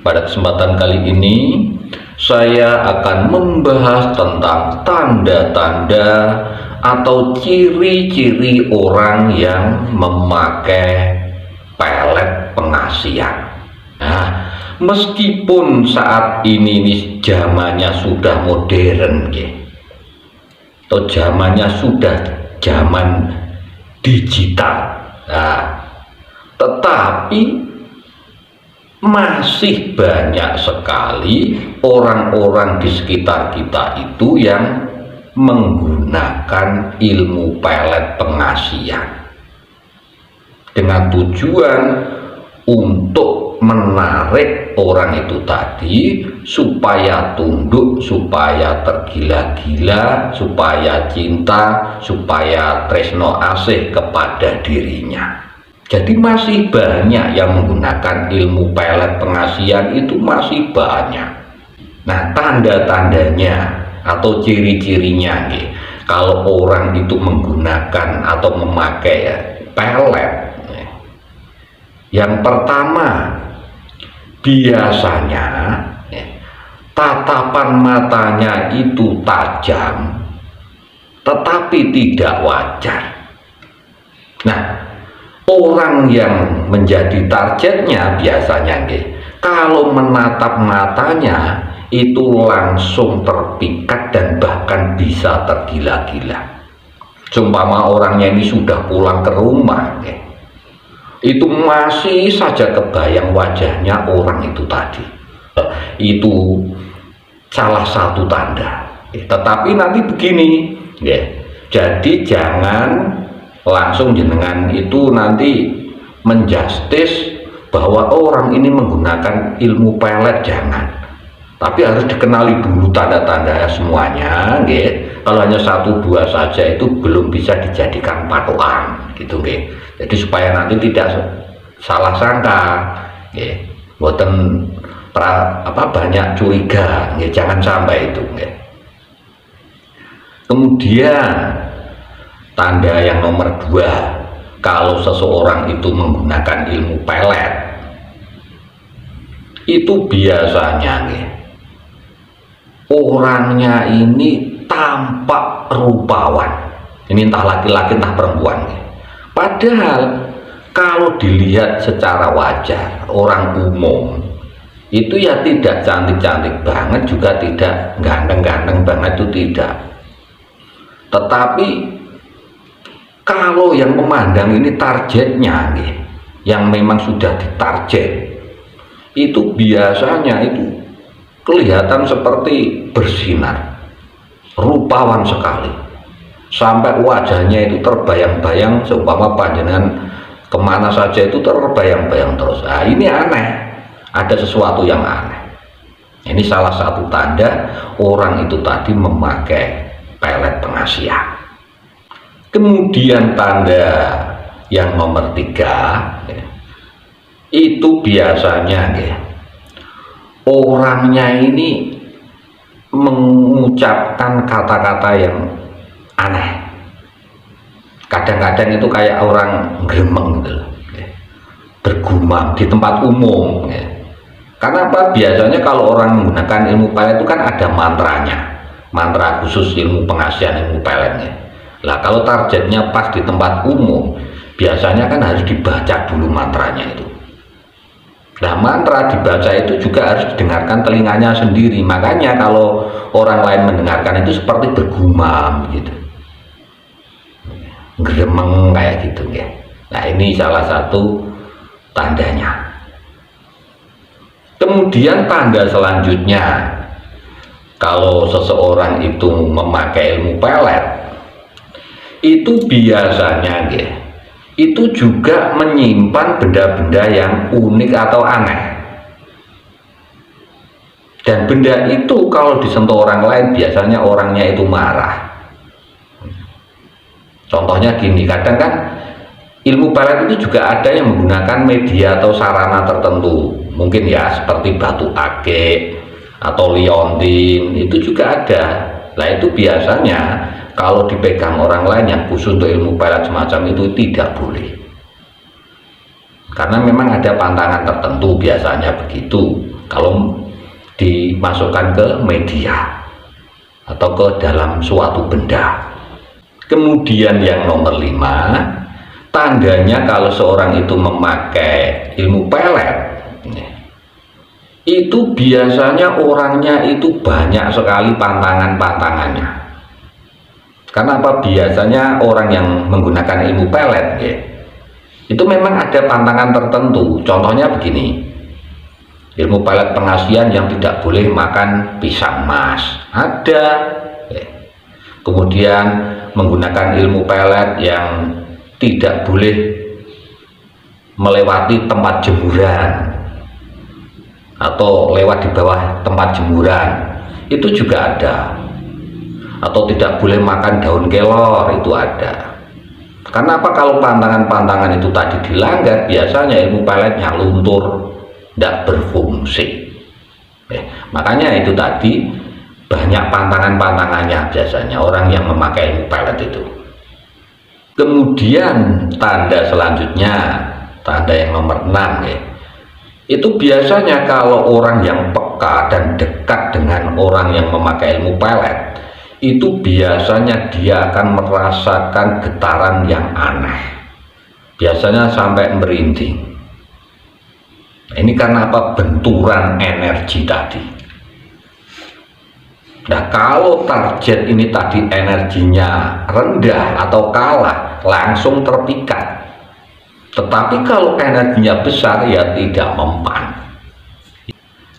Pada kesempatan kali ini saya akan membahas tentang tanda-tanda atau ciri-ciri orang yang memakai pelet pengasian. Nah, meskipun saat ini zamannya sudah modern atau zamannya sudah zaman digital, tetapi masih banyak sekali orang-orang di sekitar kita itu yang menggunakan ilmu pelet pengasian dengan tujuan untuk menarik orang itu tadi supaya tunduk, supaya tergila-gila, supaya cinta, supaya tresno asih kepada dirinya. Jadi masih banyak yang menggunakan ilmu pelet pengasian, itu masih banyak. Nah, tanda-tandanya atau ciri-cirinya kalau orang itu menggunakan atau memakai pelet, yang pertama biasanya tatapan matanya itu tajam tetapi tidak wajar. Nah, orang yang menjadi targetnya biasanya kalau menatap matanya itu langsung terpikat dan bahkan bisa tergila-gila. Seumpama orangnya ini sudah pulang ke rumah, itu masih saja kebayang wajahnya orang itu tadi. Itu salah satu tanda. Tetapi nanti begini, jadi jangan langsung jenengan itu nanti menjustis bahwa orang ini menggunakan ilmu pelet, jangan. Tapi harus dikenali dulu tanda-tanda semuanya, kalau hanya 1-2 saja itu belum bisa dijadikan patokan, gitu, Jadi supaya nanti tidak salah sangka, boten banyak curiga, jangan sampai itu. Kemudian tanda yang nomor 2, kalau seseorang itu menggunakan ilmu pelet, itu biasanya orangnya ini tampak rupawan. Ini entah laki-laki entah perempuan. Padahal kalau dilihat secara wajar, orang umum itu ya tidak cantik-cantik banget, juga tidak ganteng-ganteng banget, itu tidak. Tetapi kalau yang memandang ini targetnya, yang memang sudah ditarget, itu biasanya itu kelihatan seperti bersinar, rupawan sekali, sampai wajahnya itu terbayang-bayang, seumpama panjenengan kemana saja itu terbayang-bayang terus. Nah, ini aneh, ada sesuatu yang aneh. Ini salah satu tanda orang itu tadi memakai pelet pengasian. Kemudian tanda yang nomor 3, itu biasanya orangnya ini mengucapkan kata-kata yang aneh. Kadang-kadang itu kayak orang gremeng gitu, bergumam di tempat umum. Karena apa? Biasanya kalau orang menggunakan ilmu pelet itu kan ada mantranya, mantra khusus ilmu pengasian ilmu peletnya. Lah kalau targetnya pas di tempat umum, biasanya kan harus dibaca dulu mantranya itu. Nah, mantra dibaca itu juga harus didengarkan telinganya sendiri. Makanya kalau orang lain mendengarkan itu seperti bergumam gitu, gremeng kayak gitu ya. Nah, ini salah satu tandanya. Kemudian tanda selanjutnya, kalau seseorang itu memakai ilmu pelet, itu biasanya itu juga menyimpan benda-benda yang unik atau aneh. Dan benda itu kalau disentuh orang lain biasanya orangnya itu marah. Contohnya gini, kadang kan ilmu pelet itu juga ada yang menggunakan media atau sarana tertentu, mungkin ya seperti batu akik atau liontin, itu juga ada. Nah, itu biasanya kalau dipegang orang lain yang khusus untuk ilmu pelet semacam itu tidak boleh. karena memang ada pantangan tertentu, biasanya begitu kalau dimasukkan ke media atau ke dalam suatu benda. Kemudian yang nomor 5, tandanya kalau seorang itu memakai ilmu pelet, itu biasanya orangnya itu banyak sekali pantangannya. Karena apa? Biasanya orang yang menggunakan ilmu pelet itu memang ada pantangan tertentu. Contohnya begini, ilmu pelet pengasihan yang tidak boleh makan pisang mas, ada. Kemudian menggunakan ilmu pelet yang tidak boleh melewati tempat jemuran atau lewat di bawah tempat jemuran, itu juga ada. Atau tidak boleh makan daun kelor, itu ada. Karena apa? Kalau pantangan-pantangan itu tadi dilanggar, biasanya ilmu peletnya luntur, tidak berfungsi. Makanya itu tadi banyak pantangannya biasanya orang yang memakai ilmu pelet itu. Kemudian tanda selanjutnya, tanda yang nomor 6 itu biasanya kalau orang yang peka dan dekat dengan orang yang memakai ilmu pelet, itu biasanya dia akan merasakan getaran yang aneh, biasanya sampai merinding. Ini karena apa? Benturan energi tadi. Nah, kalau target ini tadi energinya rendah atau kalah, langsung terpikat. Tetapi kalau energinya besar, ya tidak mempan.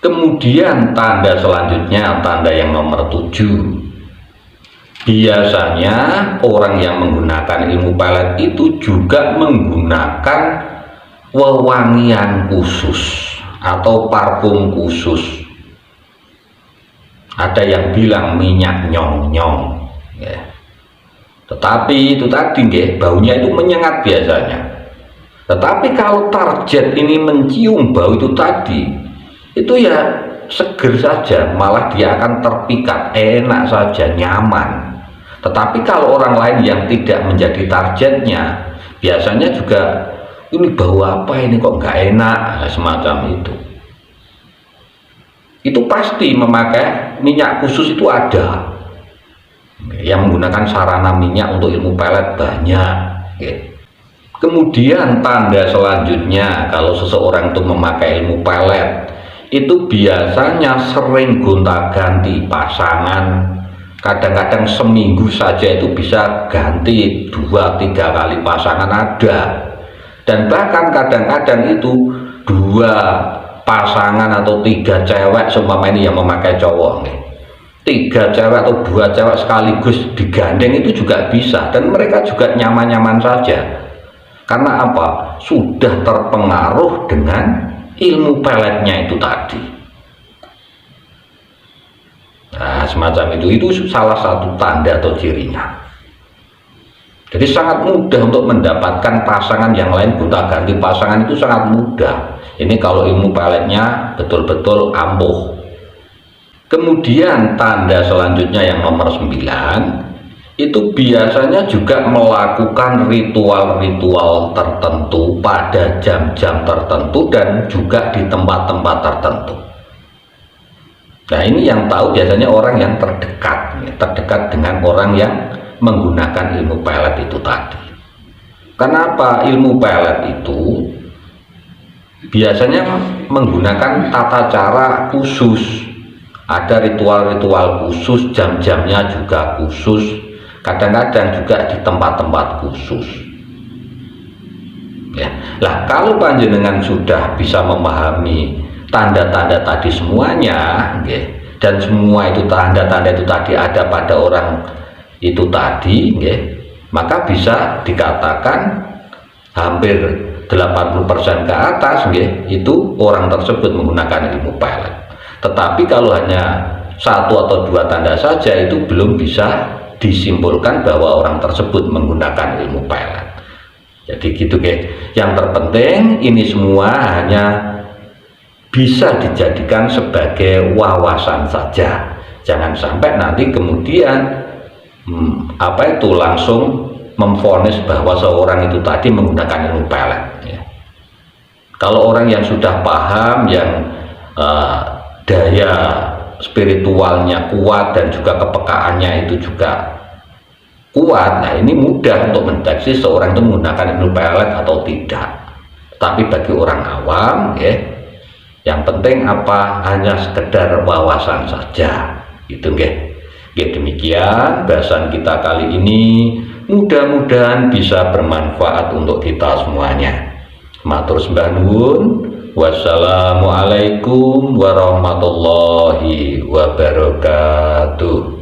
Kemudian tanda selanjutnya, tanda yang nomor 7. Biasanya orang yang menggunakan ilmu pelet itu juga menggunakan wewangian khusus atau parfum khusus. Ada yang bilang minyak nyong-nyong, tetapi itu tadi baunya itu menyengat biasanya. Tetapi kalau target ini mencium bau itu tadi, itu ya seger saja, malah dia akan terpikat, enak saja, nyaman. Tetapi kalau orang lain yang tidak menjadi targetnya, biasanya juga ini bau apa ini kok nggak enak, semacam itu. Itu pasti memakai minyak khusus, itu ada yang menggunakan sarana minyak untuk ilmu pelet banyak. Kemudian tanda selanjutnya, kalau seseorang itu memakai ilmu pelet, itu biasanya sering gonta-ganti pasangan. Kadang-kadang seminggu saja itu bisa ganti 2-3 kali pasangan ada. Dan bahkan kadang-kadang itu 2 pasangan atau 3 cewek seumpama ini yang memakai cowok 3 cewek atau 2 cewek sekaligus digandeng itu juga bisa, dan mereka juga nyaman-nyaman saja. Karena apa? Sudah terpengaruh dengan ilmu peletnya itu tadi. Nah, semacam itu salah satu tanda atau cirinya. Jadi sangat mudah untuk mendapatkan pasangan yang lain, gonta-ganti pasangan itu sangat mudah. Ini kalau ilmu peletnya betul-betul ampuh. Kemudian tanda selanjutnya yang nomor 9, itu biasanya juga melakukan ritual-ritual tertentu pada jam-jam tertentu dan juga di tempat-tempat tertentu. Nah, ini yang tahu biasanya orang yang terdekat dengan orang yang menggunakan ilmu pelet itu tadi. Kenapa? Ilmu pelet itu biasanya menggunakan tata cara khusus, ada ritual-ritual khusus, jam-jamnya juga khusus, kadang-kadang juga di tempat-tempat khusus. Ya, lah kalau panjenengan sudah bisa memahami tanda-tanda tadi semuanya, dan semua itu tanda-tanda itu tadi ada pada orang itu tadi, maka bisa dikatakan hampir 80% ke atas itu orang tersebut menggunakan ilmu pelet. Tetapi kalau hanya 1 atau 2 tanda saja, itu belum bisa disimpulkan bahwa orang tersebut menggunakan ilmu pelet. Jadi gitu yang terpenting ini semua hanya bisa dijadikan sebagai wawasan saja. Jangan sampai nanti kemudian langsung memvonis bahwa seorang itu tadi menggunakan ilmu pelet. Kalau orang yang sudah paham, yang daya spiritualnya kuat dan juga kepekaannya itu juga kuat, nah ini mudah untuk mendeteksi seorang itu menggunakan ilmu pelet atau tidak. Tapi bagi orang awam, ya, yang penting apa, hanya sekedar wawasan saja, itu nggih. Demikian bahasan kita kali ini, mudah-mudahan bisa bermanfaat untuk kita semuanya. Matur sembah nuwun. Wassalamualaikum warahmatullahi wabarakatuh.